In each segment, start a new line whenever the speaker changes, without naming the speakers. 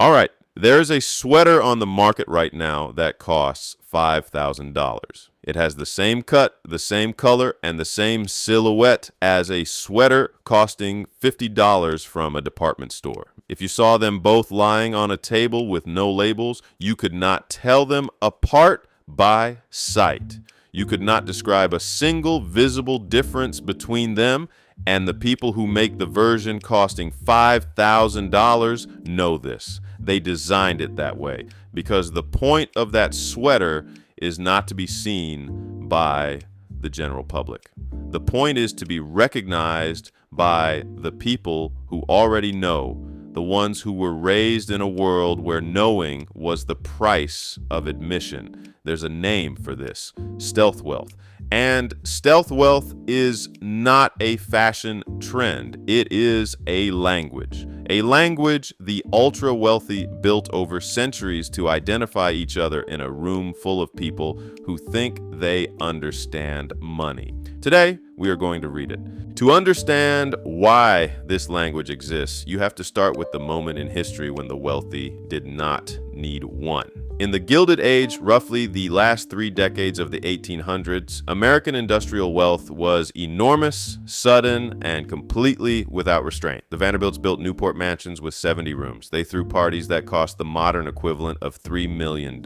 All right. There's a sweater on the market right now that costs $5,000. It has the same cut, the same color, and the same silhouette as a sweater costing $50 from a department store. If you saw them both lying on a table with no labels, you could not tell them apart by sight. You could not describe a single visible difference between them, and the people who make the version costing $5,000 know this. They designed it that way because the point of that sweater is not to be seen by the general public. The point is to be recognized by the people who already know, the ones who were raised in a world where knowing was the price of admission. There's a name for this: stealth wealth. And stealth wealth is not a fashion trend. It is a language. A language the ultra wealthy built over centuries to identify each other in a room full of people who think they understand money. Today, we are going to read it. To understand why this language exists, you have to start with the moment in history when the wealthy did not need one. In the Gilded Age, roughly the last 3 decades of the 1800s, American industrial wealth was enormous, sudden, and completely without restraint. The Vanderbilts built Newport mansions with 70 rooms. They threw parties that cost the modern equivalent of $3 million.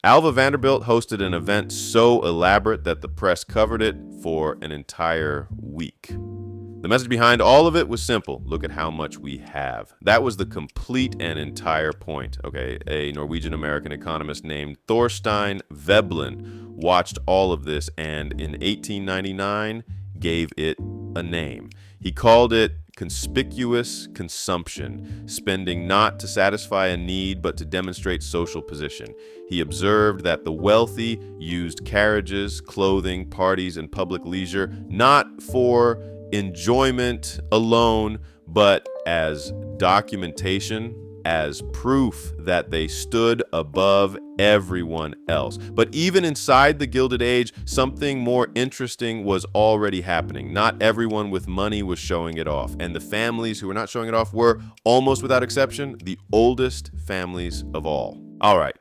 Alva Vanderbilt hosted an event so elaborate that the press covered it for an entire week. The message behind all of it was simple. Look at how much we have. That was the complete and entire point. Okay, a Norwegian-American economist named Thorstein Veblen watched all of this and in 1899 gave it a name. He called it conspicuous consumption, spending not to satisfy a need but to demonstrate social position. He observed that the wealthy used carriages, clothing, parties, and public leisure not for enjoyment alone, but as documentation, as proof that they stood above everyone else. But even inside the Gilded Age, something more interesting was already happening. Not everyone with money was showing it off, and the families who were not showing it off were, almost without exception, the oldest families of all. All right.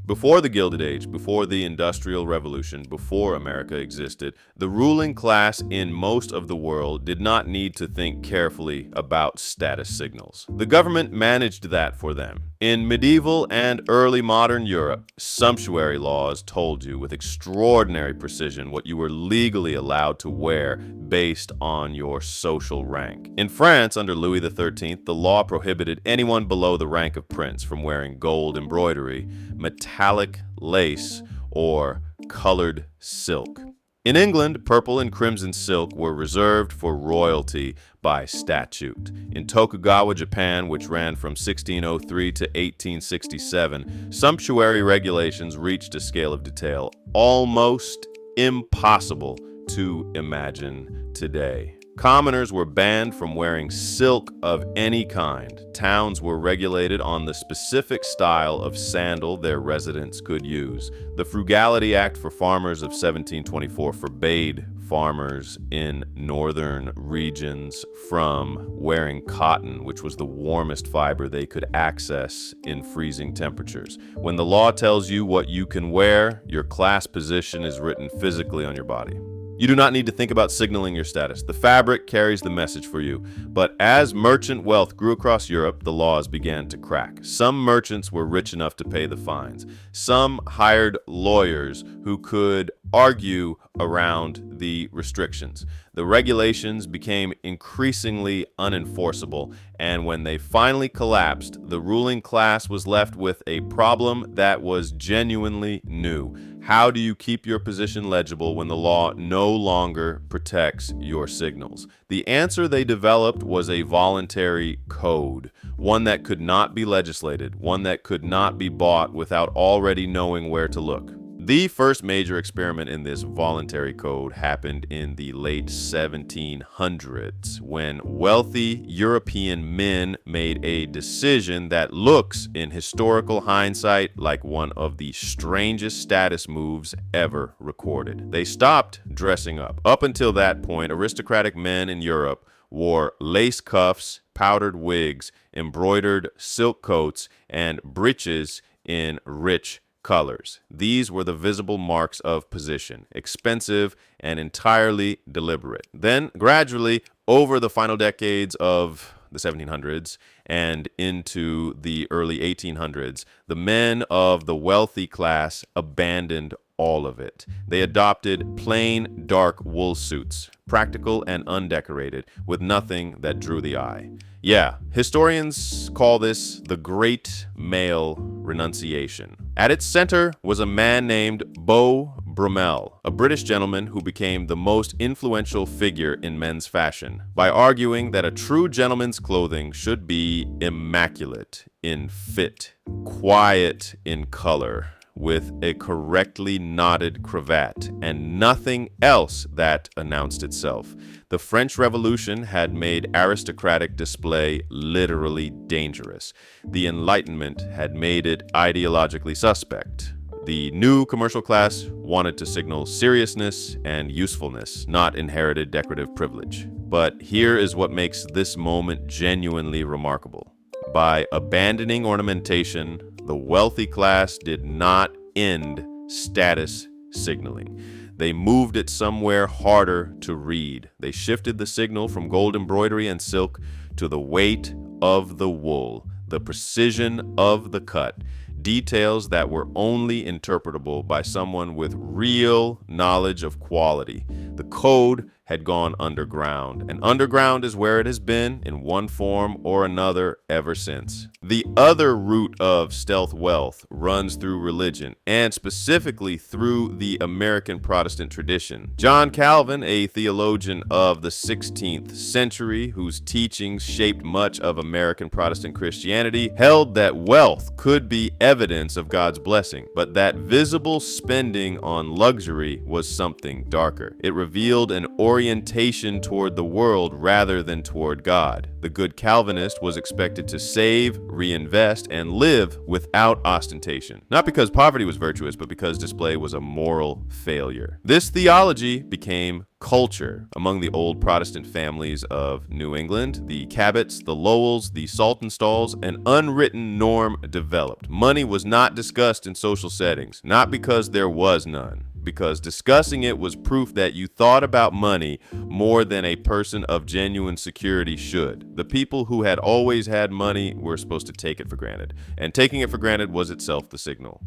Before the Gilded Age, before the Industrial Revolution, before America existed, the ruling class in most of the world did not need to think carefully about status signals. The government managed that for them. In medieval and early modern Europe, sumptuary laws told you with extraordinary precision what you were legally allowed to wear based on your social rank. In France, under Louis XIII, the law prohibited anyone below the rank of prince from wearing gold embroidery, metallic lace, or colored silk. In England, purple and crimson silk were reserved for royalty by statute. In Tokugawa, Japan, which ran from 1603 to 1867, sumptuary regulations reached a scale of detail almost impossible to imagine today. Commoners were banned from wearing silk of any kind. Towns were regulated on the specific style of sandal their residents could use. The Frugality Act for farmers of 1724 forbade farmers in northern regions from wearing cotton, which was the warmest fiber they could access in freezing temperatures. When the law tells you what you can wear, your class position is written physically on your body. You do not need to think about signaling your status. The fabric carries the message for you. But as merchant wealth grew across Europe, the laws began to crack. Some merchants were rich enough to pay the fines. Some hired lawyers who could argue around the restrictions. The regulations became increasingly unenforceable, and when they finally collapsed, the ruling class was left with a problem that was genuinely new. How do you keep your position legible when the law no longer protects your signals? The answer they developed was a voluntary code, one that could not be legislated, one that could not be bought without already knowing where to look. The first major experiment in this voluntary code happened in the late 1700s when wealthy European men made a decision that looks, in historical hindsight, like one of the strangest status moves ever recorded. They stopped dressing up. Up until that point, aristocratic men in Europe wore lace cuffs powdered wigs, embroidered silk coats, and breeches in rich colors. These were the visible marks of position, expensive and entirely deliberate. Then, gradually, over the final decades of the 1700s and into the early 1800s, the men of the wealthy class abandoned all of it. They adopted plain, dark wool suits, practical and undecorated, with nothing that drew the eye. Yeah, historians call this the Great Male Renunciation. At its center was a man named Beau Brummel, a British gentleman who became the most influential figure in men's fashion by arguing that a true gentleman's clothing should be immaculate in fit, quiet in color, with a correctly knotted cravat, and nothing else that announced itself. The French Revolution had made aristocratic display literally dangerous. The Enlightenment had made it ideologically suspect. The new commercial class wanted to signal seriousness and usefulness, not inherited decorative privilege. But here is what makes this moment genuinely remarkable. By abandoning ornamentation, the wealthy class did not end status signaling. They moved it somewhere harder to read. They shifted the signal from gold embroidery and silk to the weight of the wool, the precision of the cut, details that were only interpretable by someone with real knowledge of quality. The code had gone underground, and underground is where it has been in one form or another ever since. The other root of stealth wealth runs through religion, and specifically through the American Protestant tradition. John Calvin, a theologian of the 16th century whose teachings shaped much of American Protestant Christianity, held that wealth could be evidence of God's blessing, but that visible spending on luxury was something darker. It revealed an orientation toward the world rather than toward God. The good Calvinist was expected to save, reinvest, and live without ostentation. Not because poverty was virtuous, but because display was a moral failure. This theology became culture among the old Protestant families of New England. The Cabots, the Lowells, the Saltonstalls, an unwritten norm developed. Money was not discussed in social settings, not because there was none, because discussing it was proof that you thought about money more than a person of genuine security should. The people who had always had money were supposed to take it for granted, and taking it for granted was itself the signal.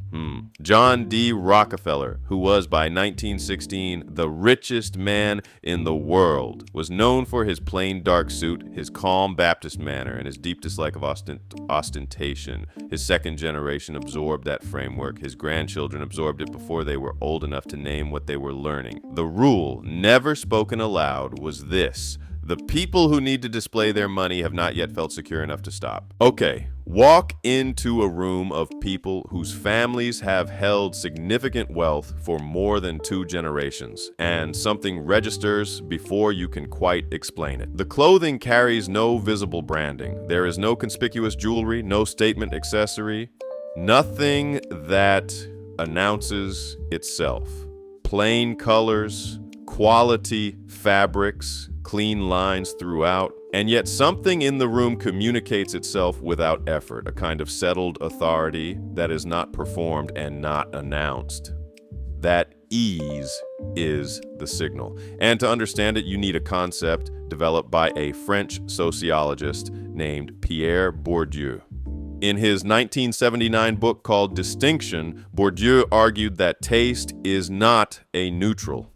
John D. Rockefeller, who was by 1916 the richest man in the world, was known for his plain dark suit, his calm Baptist manner, and his deep dislike of ostentation. His second generation absorbed that framework. His grandchildren absorbed it before they were old enough to name what they were learning. The rule, never spoken aloud, was this: the people who need to display their money have not yet felt secure enough to stop. Okay, walk into a room of people whose families have held significant wealth for more than 2 generations, and something registers before you can quite explain it. The clothing carries no visible branding. There is no conspicuous jewelry, no statement accessory, nothing that announces itself. Plain colors, quality fabrics, clean lines throughout, and yet something in the room communicates itself without effort, a kind of settled authority that is not performed and not announced. That ease is the signal. And to understand it, you need a concept developed by a French sociologist named Pierre Bourdieu. In his 1979 book called Distinction, Bourdieu argued that taste is not a neutral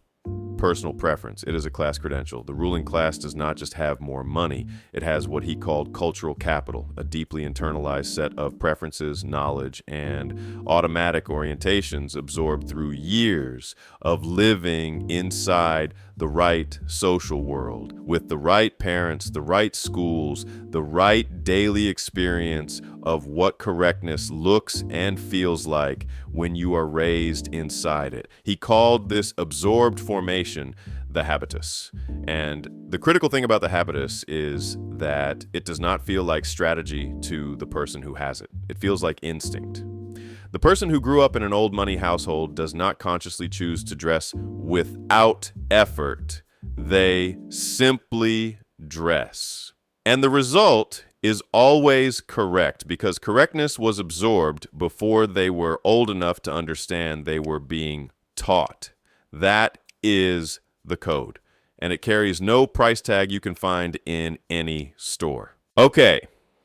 personal preference. It is a class credential. The ruling class does not just have more money. It has what he called cultural capital, a deeply internalized set of preferences, knowledge, and automatic orientations absorbed through years of living inside the right social world, with the right parents, the right schools, the right daily experience of what correctness looks and feels like when you are raised inside it. He called this absorbed formation the habitus. And the critical thing about the habitus is that it does not feel like strategy to the person who has it. It feels like instinct. The person who grew up in an old money household does not consciously choose to dress without effort. They simply dress. And the result is always correct because correctness was absorbed before they were old enough to understand they were being taught. That is the code, and it carries no price tag you can find in any store. Okay,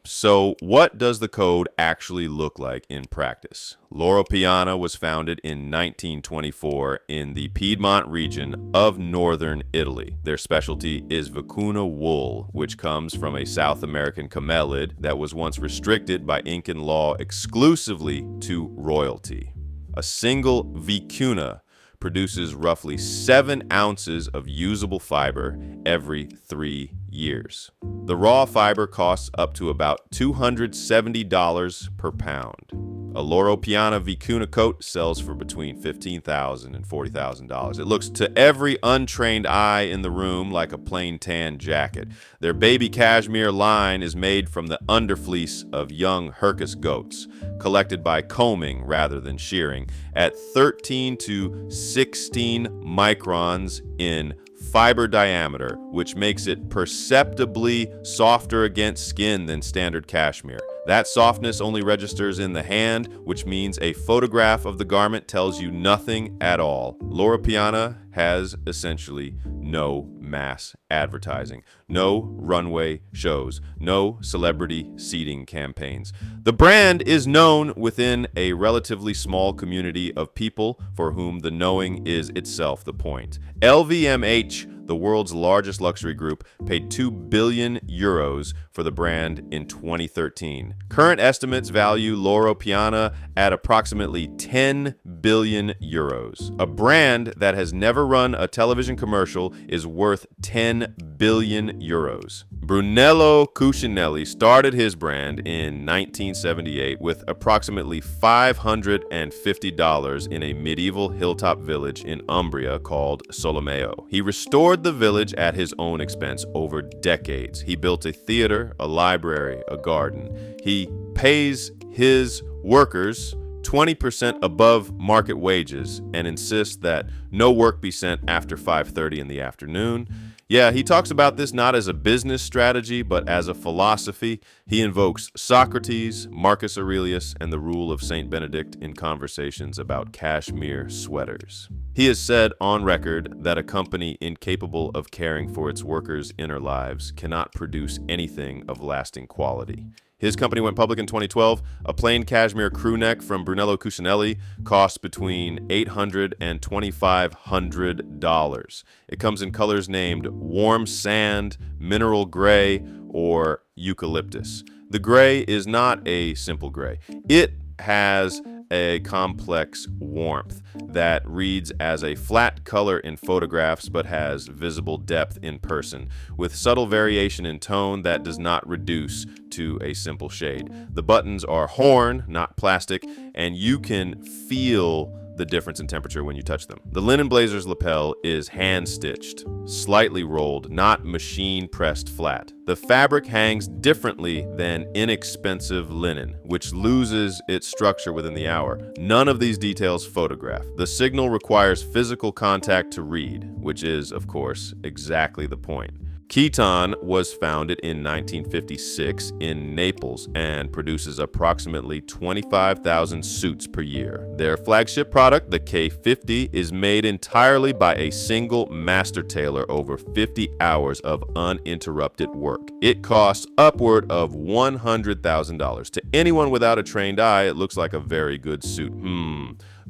so what does the code actually look like in practice? Loro Piana was founded in 1924 in the Piedmont region of northern Italy. Their specialty is vicuna wool, which comes from a South American camelid that was once restricted by Incan law exclusively to royalty. A single vicuna produces roughly 7 ounces of usable fiber every 3 years. The raw fiber costs up to about $270 per pound. A Loro Piana vicuna coat sells for between $15,000 and $40,000. It looks to every untrained eye in the room like a plain tan jacket. Their baby cashmere line is made from the underfleece of young Herkus goats, collected by combing rather than shearing, at 13 to 16 microns in fiber diameter, which makes it perceptibly softer against skin than standard cashmere. That softness only registers in the hand, which means a photograph of the garment tells you nothing at all. Loro Piana has essentially no mass advertising, no runway shows, no celebrity seeding campaigns. The brand is known within a relatively small community of people for whom the knowing is itself the point. LVMH, the world's largest luxury group, paid 2 billion euros for the brand in 2013. Current estimates value Loro Piana at approximately 10 billion euros. A brand that has never run a television commercial is worth 10 billion euros. Brunello Cucinelli started his brand in 1978 with approximately $550 in a medieval hilltop village in Umbria called Solomeo. He restored the village at his own expense over decades. He built a theater, a library, a garden. He pays his workers 20% above market wages and insists that no work be sent after 5:30 in the afternoon. Yeah, he talks about this not as a business strategy, but as a philosophy. He invokes Socrates, Marcus Aurelius, and the rule of Saint Benedict in conversations about cashmere sweaters. He has said on record that a company incapable of caring for its workers' inner lives cannot produce anything of lasting quality. His company went public in 2012. A plain cashmere crew neck from Brunello Cucinelli costs between $800 and $2,500. It comes in colors named warm sand, mineral gray, or eucalyptus. The gray is not a simple gray. It has a complex warmth that reads as a flat color in photographs but has visible depth in person, with subtle variation in tone that does not reduce to a simple shade. The buttons are horn, not plastic, and you can feel the difference in temperature when you touch them. The linen blazer's lapel is hand-stitched, slightly rolled, not machine-pressed flat. The fabric hangs differently than inexpensive linen, which loses its structure within the hour. None of these details photograph. The signal requires physical contact to read, which is, of course, exactly the point. Keton was founded in 1956 in Naples and produces approximately 25,000 suits per year. Their flagship product, the K50, is made entirely by a single master tailor over 50 hours of uninterrupted work. It costs upward of $100,000. To anyone without a trained eye, it looks like a very good suit.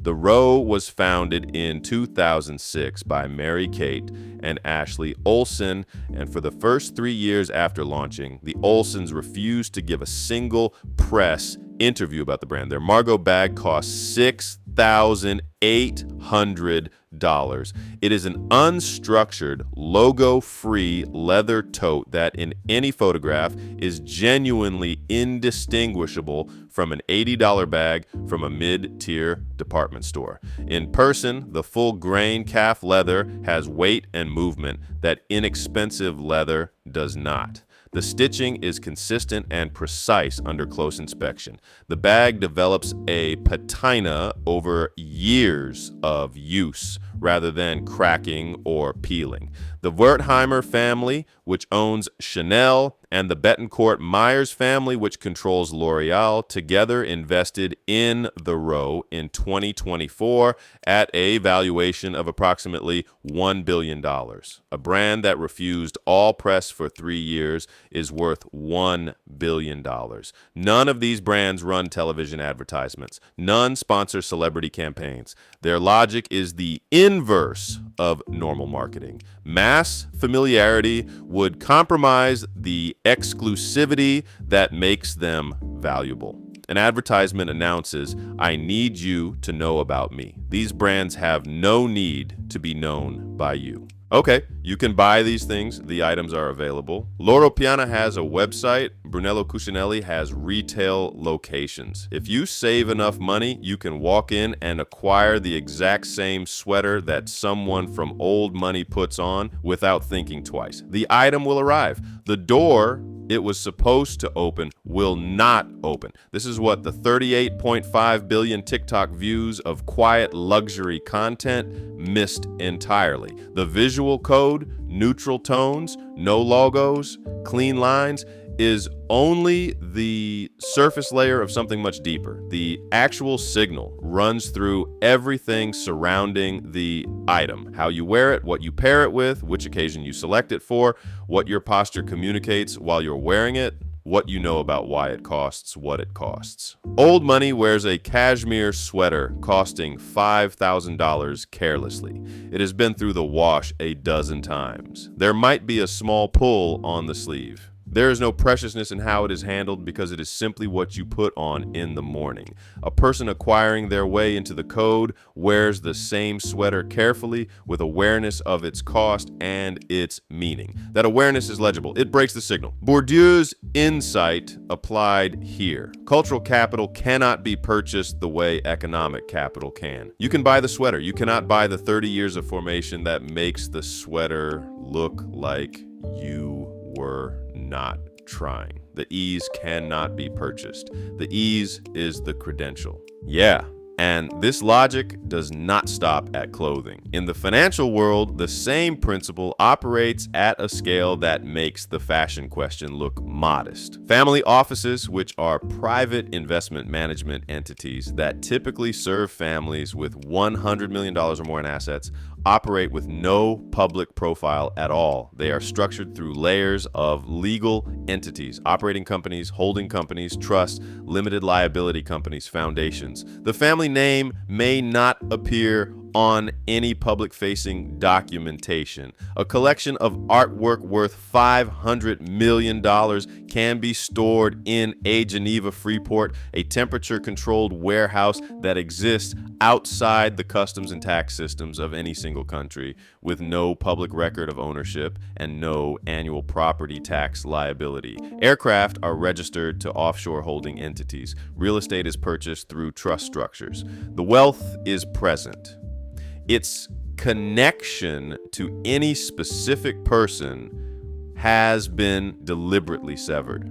The row was founded in 2006 by Mary Kate and Ashley Olsen, and for the first 3 years after launching, the Olsens refused to give a single press interview about the brand. Their Margot bag costs $6,800. It is an unstructured, logo-free leather tote that in any photograph is genuinely indistinguishable from an $80 bag from a mid-tier department store. In person, the full grain calf leather has weight and movement that inexpensive leather does not. The stitching is consistent and precise under close inspection. The bag develops a patina over years of use rather than cracking or peeling. The Wertheimer family, which owns Chanel, and the Betancourt Myers family, which controls L'Oreal, together invested in the row in 2024 at a valuation of approximately $1 billion. A brand that refused all press for 3 years is worth $1 billion. None of these brands run television advertisements. None sponsor celebrity campaigns. Their logic is the inverse of normal marketing. Mass familiarity would compromise the exclusivity that makes them valuable. An advertisement announces, "I need you to know about me." These brands have no need to be known by you. Okay, you can buy these things. The items are available. Loro Piana has a website. Brunello Cucinelli has retail locations. If you save enough money, you can walk in and acquire the exact same sweater that someone from old money puts on without thinking twice. The item will arrive. The door it was supposed to open will not open. This is what the 38.5 billion TikTok views of quiet luxury content missed entirely. The visual code, neutral tones, no logos, clean lines, is only the surface layer of something much deeper. The actual signal runs through everything surrounding the item. How you wear it, what you pair it with, which occasion you select it for, what your posture communicates while you're wearing it, what you know about why it costs what it costs. Old money wears a cashmere sweater costing $5,000 carelessly. It has been through the wash a dozen times. There might be a small pull on the sleeve. There is no preciousness in how it is handled because it is simply what you put on in the morning. A person acquiring their way into the code wears the same sweater carefully with awareness of its cost and its meaning. That awareness is legible. It breaks the signal. Bourdieu's insight applied here. Cultural capital cannot be purchased the way economic capital can. You can buy the sweater. You cannot buy the 30 years of formation that makes the sweater look like you were not trying. The ease cannot be purchased. The ease is the credential. Yeah. And this logic does not stop at clothing. In the financial world, the same principle operates at a scale that makes the fashion question look modest. Family offices, which are private investment management entities that typically serve families with $100 million or more in assets, operate with no public profile at all. They are structured through layers of legal entities, operating companies, holding companies, trusts, limited liability companies, foundations. The family name may not appear on any public-facing documentation. A collection of artwork worth $500 million can be stored in a Geneva Freeport, a temperature-controlled warehouse that exists outside the customs and tax systems of any single country, with no public record of ownership and no annual property tax liability. Aircraft are registered to offshore holding entities. Real estate is purchased through trust structures. The wealth is present. Its connection to any specific person has been deliberately severed.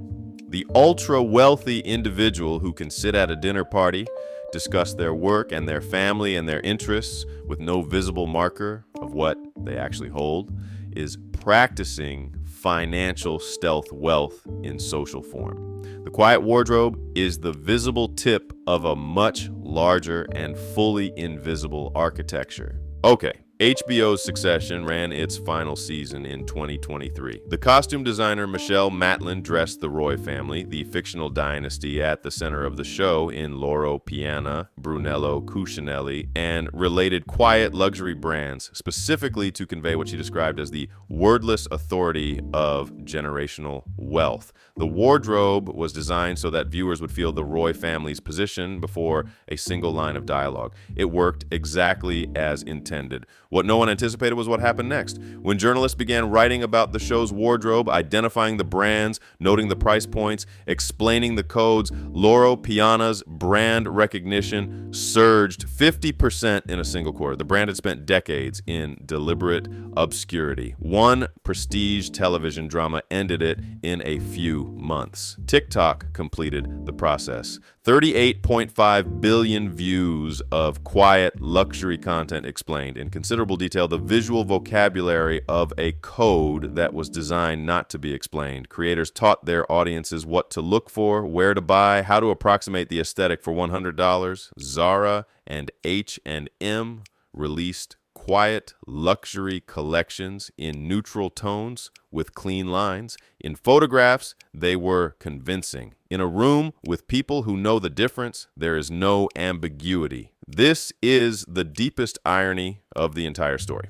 The ultra-wealthy individual who can sit at a dinner party, discuss their work and their family and their interests with no visible marker of what they actually hold, is practicing financial stealth wealth in social form. The quiet wardrobe is the visible tip of a much larger and fully invisible architecture. Okay, HBO's Succession ran its final season in 2023. The costume designer Michelle Matlin dressed the Roy family, the fictional dynasty at the center of the show, in Loro Piana, Brunello Cucinelli, and related quiet luxury brands, specifically to convey what she described as the wordless authority of generational wealth. The wardrobe was designed so that viewers would feel the Roy family's position before a single line of dialogue. It worked exactly as intended. What no one anticipated was what happened next. When journalists began writing about the show's wardrobe, identifying the brands, noting the price points, explaining the codes, Loro Piana's brand recognition surged 50% in a single quarter. The brand had spent decades in deliberate obscurity. One prestige television drama ended it in a few months. TikTok completed the process. 38.5 billion views of quiet luxury content explained in considerable detail the visual vocabulary of a code that was designed not to be explained. Creators taught their audiences what to look for, where to buy, how to approximate the aesthetic for $100. Zara and H&M released quiet luxury collections in neutral tones with clean lines. In photographs, they were convincing. In a room with people who know the difference, there is no ambiguity. This is the deepest irony of the entire story.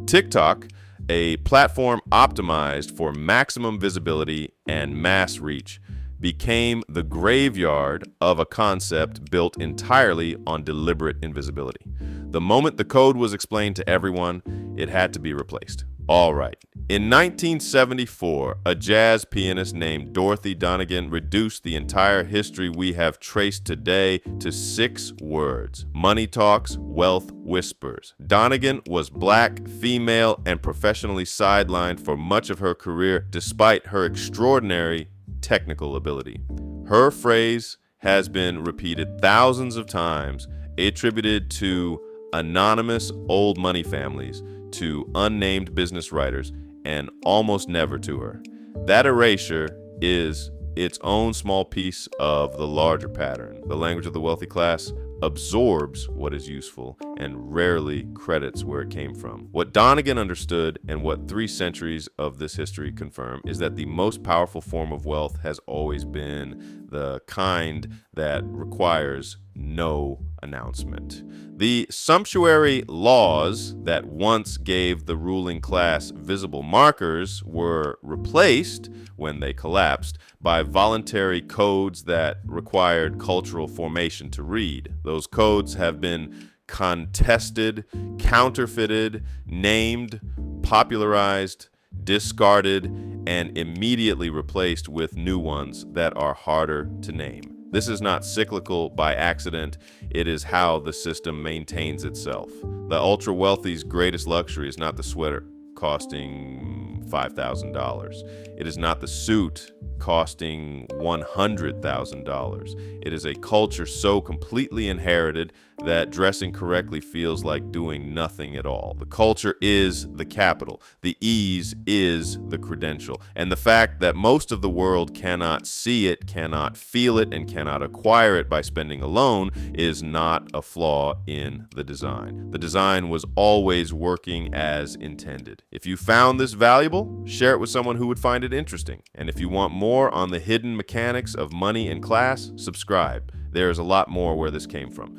TikTok, a platform optimized for maximum visibility and mass reach, became the graveyard of a concept built entirely on deliberate invisibility. The moment the code was explained to everyone, it had to be replaced. All right. In 1974, a jazz pianist named Dorothy Donegan reduced the entire history we have traced today to 6 words: money talks, wealth whispers. Donegan was black, female, and professionally sidelined for much of her career despite her extraordinary technical ability. Her phrase has been repeated thousands of times, attributed to anonymous old money families, to unnamed business writers, and almost never to her. That erasure is its own small piece of the larger pattern. The language of the wealthy class absorbs what is useful and rarely credits where it came from. What Donegan understood and what 3 centuries of this history confirm is that the most powerful form of wealth has always been the kind that requires no announcement. The sumptuary laws that once gave the ruling class visible markers were replaced, when they collapsed, by voluntary codes that required cultural formation to read. Those codes have been contested, counterfeited, named, popularized, discarded, and immediately replaced with new ones that are harder to name. This is not cyclical by accident. It is how the system maintains itself. The ultra wealthy's greatest luxury is not the sweater costing $5,000. It is not the suit costing $100,000. It is a culture so completely inherited that dressing correctly feels like doing nothing at all. The culture is the capital. The ease is the credential. And the fact that most of the world cannot see it, cannot feel it, and cannot acquire it by spending alone is not a flaw in the design. The design was always working as intended. If you found this valuable, share it with someone who would find it interesting. And if you want more on the hidden mechanics of money and class, subscribe. There is a lot more where this came from.